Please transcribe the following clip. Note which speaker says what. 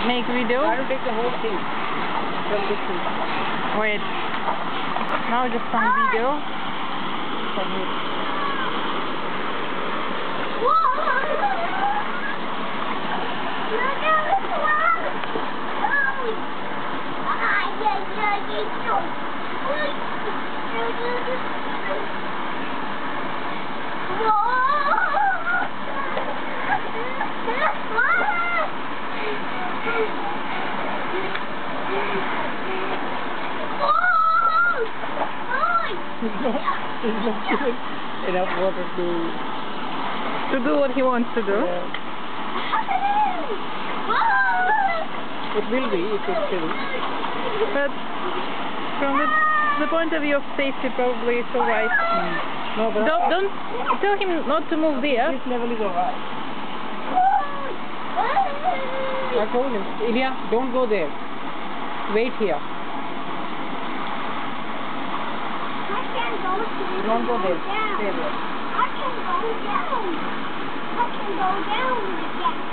Speaker 1: make video?
Speaker 2: I will take the whole thing from this thing.
Speaker 1: Wait. Now just some video.
Speaker 2: From here. He's not given enough water
Speaker 1: To do what he wants to do.
Speaker 2: It will be if it's filled.
Speaker 1: But from the point of view of safety, probably it's alright.
Speaker 2: No, but
Speaker 1: Don't tell him not to move there.
Speaker 2: this level is alright. I told him, Ilya, don't go there. Wait here. Don't go there. Stay there.
Speaker 3: I can go down. I can go down again.